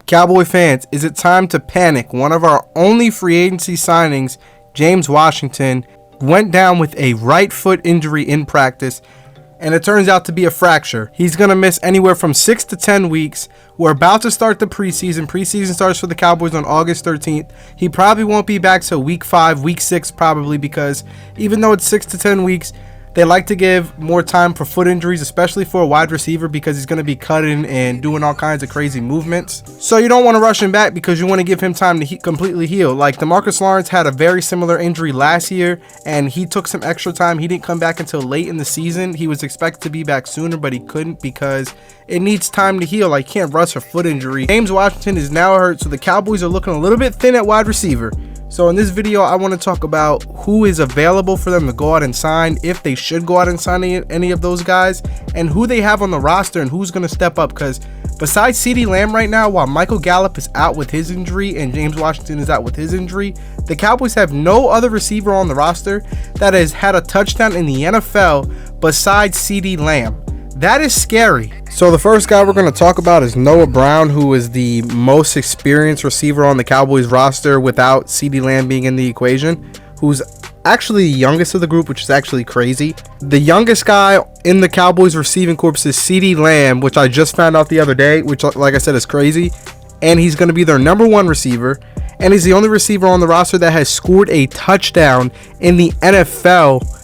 Cowboy fans, is it time to panic? One of our only free agency signings, James Washington, went down with a right foot injury in practice, and it turns out to be a fracture. He's going to miss anywhere from 6 to 10 weeks. We're about to start the preseason. Preseason starts for the Cowboys on August 13th. He probably won't be back till week 5, week 6 probably, because even though it's 6 to 10 weeks, they like to give more time for foot injuries, especially for a wide receiver, because he's going to be cutting and doing all kinds of crazy movements. So you don't want to rush him back because you want to give him time to completely heal. Like DeMarcus Lawrence had a very similar injury last year, and he took some extra time. He didn't come back until late in the season. He was expected to be back sooner, but he couldn't because it needs time to heal. Like, can't rush a foot injury. James Washington is now hurt, so the Cowboys are looking a little bit thin at wide receiver. So in this video, I want to talk about who is available for them to go out and sign, if they should go out and sign any of those guys, and who they have on the roster and who's going to step up. Because besides CeeDee Lamb right now, while Michael Gallup is out with his injury and James Washington is out with his injury, the Cowboys have no other receiver on the roster that has had a touchdown in the NFL besides CeeDee Lamb. That is scary. So the first guy we're going to talk about is Noah Brown, who is the most experienced receiver on the Cowboys roster without CeeDee Lamb being in the equation, who's actually the youngest of the group, which is actually crazy. The youngest guy in the Cowboys receiving corps is CeeDee Lamb, which I just found out the other day, which, like I said, is crazy. And he's going to be their number 1 receiver. And he's the only receiver on the roster that has scored a touchdown in the NFL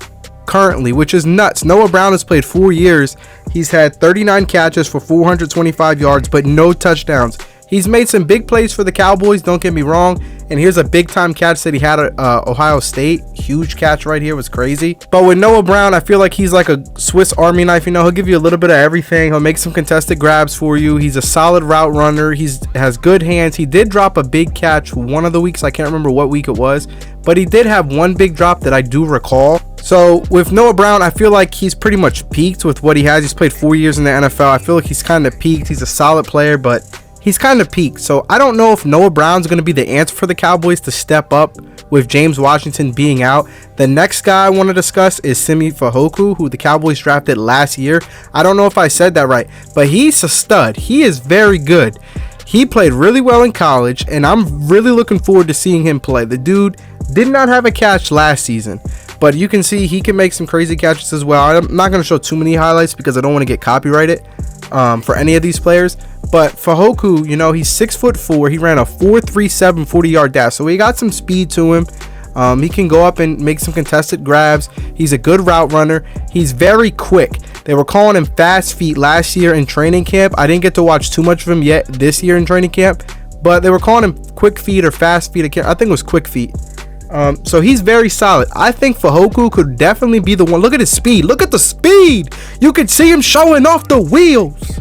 currently, which is nuts. Noah Brown has played 4 years. He's had 39 catches for 425 yards, but no touchdowns. He's made some big plays for the Cowboys, don't get me wrong. And here's a big time catch that he had at Ohio State. Huge catch right here, was crazy. But with Noah Brown, I feel like he's like a Swiss Army knife. You know, he'll give you a little bit of everything. He'll make some contested grabs for you. He's a solid route runner. He has good hands. He did drop a big catch one of the weeks. I can't remember what week it was, but he did have one big drop that I do recall. So with Noah Brown, I feel like he's pretty much peaked with what he has. He's played 4 years in the NFL. I feel like he's kind of peaked. He's a solid player, but he's kind of peaked. So I don't know if Noah Brown's going to be the answer for the Cowboys to step up with James Washington being out. The next guy I want to discuss is Simi Fehoko, who the Cowboys drafted last year. I don't know if I said that right, but he's a stud. He is very good. He played really well in college, and I'm really looking forward to seeing him play. The dude did not have a catch last season, but you can see he can make some crazy catches as well. I'm not going to show too many highlights because I don't want to get copyrighted for any of these players. But Fehoko, you know, he's 6'4". He ran a 4.37 40-yard dash, so he got some speed to him. He can go up and make some contested grabs. He's a good route runner. He's very quick. They were calling him fast feet last year in training camp. I didn't get to watch too much of him yet this year in training camp, but they were calling him quick feet or fast feet. I think it was quick feet. So he's very solid. I think Fehoko could definitely be the one. Look at his speed. Look at the speed. You can see him showing off the wheels.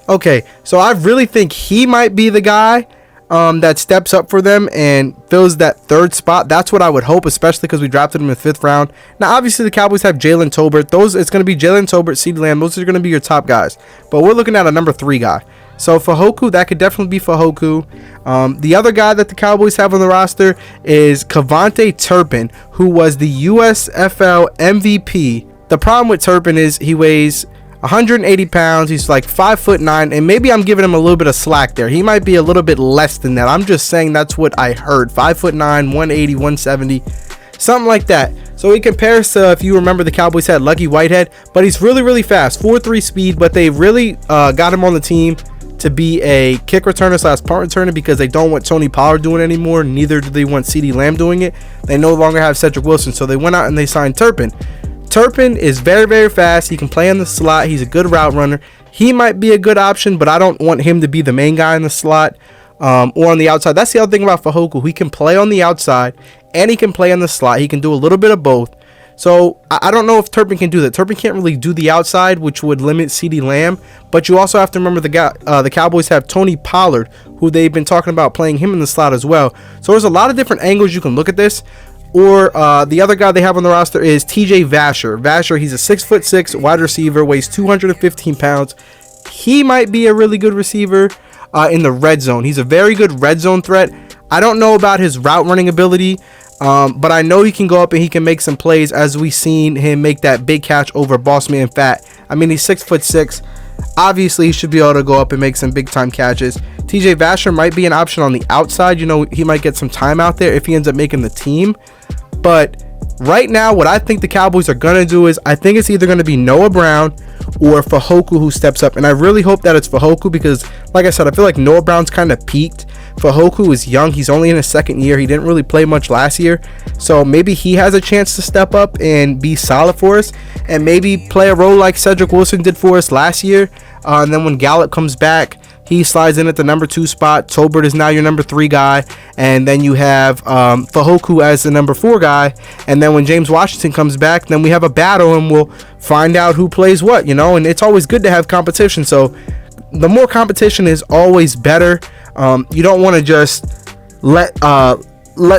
Okay, so I really think he might be the guy that steps up for them and fills that 3rd spot. That's what I would hope, especially because we drafted him in the 5th round. Now, obviously, the Cowboys have Jalen Tolbert. It's going to be Jalen Tolbert, CeeDee Lamb. Those are going to be your top guys. But we're looking at a number 3 guy. So Fehoko, that could definitely be Fehoko. The other guy that the Cowboys have on the roster is Kevontae Turpin, who was the USFL MVP. The problem with Turpin is he weighs 180 pounds. He's like 5'9", and maybe I'm giving him a little bit of slack there. He might be a little bit less than that. I'm just saying that's what I heard. 5'9", 180, 170, something like that. So he compares to, if you remember, the Cowboys had Lucky Whitehead, but he's really, really fast. 4.3 speed, but they really got him on the team to be a kick returner / punt returner because they don't want Tony Pollard doing it anymore. Neither do they want CeeDee Lamb doing it. They no longer have Cedric Wilson, so they went out and they signed Turpin. Turpin is very, very fast. He can play in the slot. He's a good route runner. He might be a good option, but I don't want him to be the main guy in the slot or on the outside. That's the other thing about Fehoko. He can play on the outside and he can play in the slot. He can do a little bit of both. So I don't know if Turpin can do that. Turpin can't really do the outside, which would limit CeeDee Lamb. But you also have to remember the Cowboys have Tony Pollard, who they've been talking about playing him in the slot as well. So there's a lot of different angles you can look at this. Or the other guy they have on the roster is TJ Vasher. Vasher, he's a 6'6" wide receiver, weighs 215 pounds. He might be a really good receiver in the red zone. He's a very good red zone threat. I don't know about his route running ability, but I know he can go up and he can make some plays, as we've seen him make that big catch over Boss Man Fat. I mean, he's 6'6". Obviously, he should be able to go up and make some big time catches. TJ Vasher might be an option on the outside. You know, he might get some time out there if he ends up making the team. But right now, what I think the Cowboys are going to do is, I think it's either going to be Noah Brown or Fajoku who steps up. And I really hope that it's Fajoku because, like I said, I feel like Noah Brown's kind of peaked. Fajoku is young. He's only in his second year. He didn't really play much last year. So maybe he has a chance to step up and be solid for us and maybe play a role like Cedric Wilson did for us last year. And then when Gallup comes back, he slides in at the number 2 spot. Tolbert is now your number 3 guy. And then you have Fajoku as the number 4 guy. And then when James Washington comes back, then we have a battle and we'll find out who plays what, you know. And it's always good to have competition. So the more competition is always better. You don't want to just let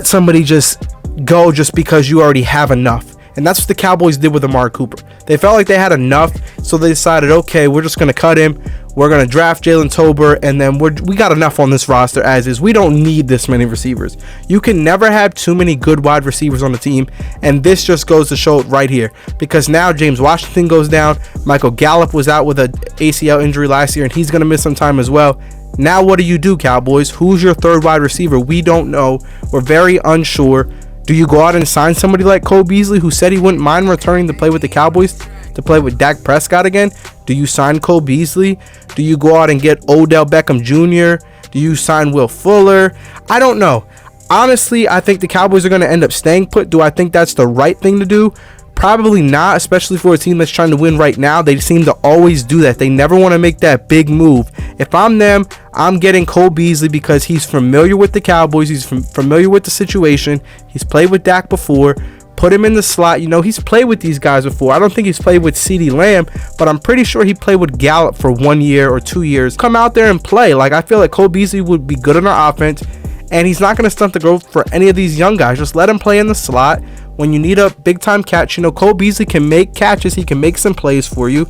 somebody just go just because you already have enough. And that's what the Cowboys did with Amari Cooper. They felt like they had enough, so they decided, okay, we're just going to cut him. We're going to draft Jalen Tolbert, and then we got enough on this roster as is. We don't need this many receivers. You can never have too many good wide receivers on the team, and this just goes to show it right here. Because now James Washington goes down. Michael Gallup was out with an ACL injury last year, and he's going to miss some time as well. Now what do you do, Cowboys? Who's your third wide receiver? We don't know. We're very unsure. Do you go out and sign somebody like Cole Beasley, who said he wouldn't mind returning to play with the Cowboys, to play with Dak Prescott again? Do you sign Cole Beasley? Do you go out and get Odell Beckham Jr.? Do you sign Will Fuller? I don't know. Honestly, I think the Cowboys are going to end up staying put. Do I think that's the right thing to do? Probably not, especially for a team that's trying to win right now. They seem to always do that. They never want to make that big move. If I'm them, I'm getting Cole Beasley because he's familiar with the Cowboys. He's familiar with the situation. He's played with Dak before. Put him in the slot. You know, he's played with these guys before. I don't think he's played with CeeDee Lamb, but I'm pretty sure he played with Gallup for 1 year or 2 years. Come out there and play. Like, I feel like Cole Beasley would be good on our offense, and he's not going to stunt the growth for any of these young guys. Just let him play in the slot. When you need a big-time catch, you know, Cole Beasley can make catches. He can make some plays for you.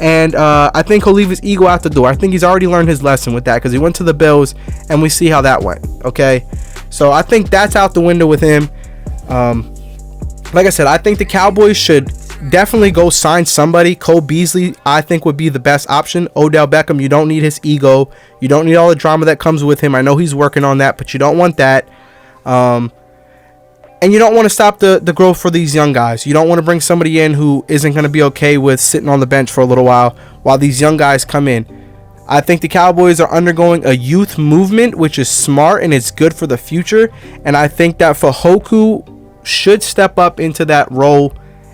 And I think he'll leave his ego out the door. I think he's already learned his lesson with that because he went to the Bills, and we see how that went, okay? So I think that's out the window with him. Like I said, I think the Cowboys should definitely go sign somebody. Cole Beasley, I think, would be the best option. Odell Beckham, you don't need his ego. You don't need all the drama that comes with him. I know he's working on that, but you don't want that. And you don't want to stop the growth for these young guys. You don't want to bring somebody in who isn't going to be okay with sitting on the bench for a little while these young guys come in. I think the Cowboys are undergoing a youth movement, which is smart and it's good for the future. And I think that Fajoku should step up into that role,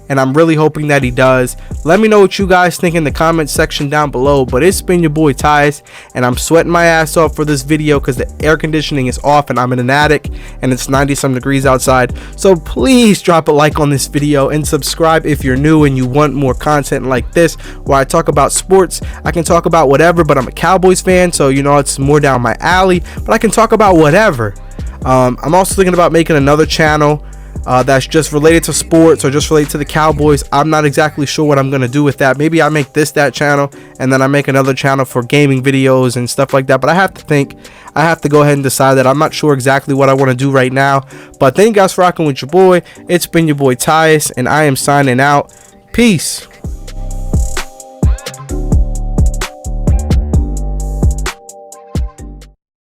and I'm really hoping that he does. Let me know what you guys think in the comment section down below. But it's been your boy Tyus, and I'm sweating my ass off for this video because the air conditioning is off and I'm in an attic and it's 90-some degrees outside. So please drop a like on this video and subscribe if you're new and you want more content like this where I talk about sports. I can talk about whatever, but I'm a Cowboys fan, so you know it's more down my alley, but I can talk about whatever. I'm also thinking about making another channel that's just related to sports or just related to the Cowboys. I'm not exactly sure what I'm going to do with that. Maybe I make that channel, and then I make another channel for gaming videos and stuff like that. But I have to think. I have to go ahead and decide that. I'm not sure exactly what I want to do right now. But thank you guys for rocking with your boy. It's been your boy Tyus, and I am signing out. Peace.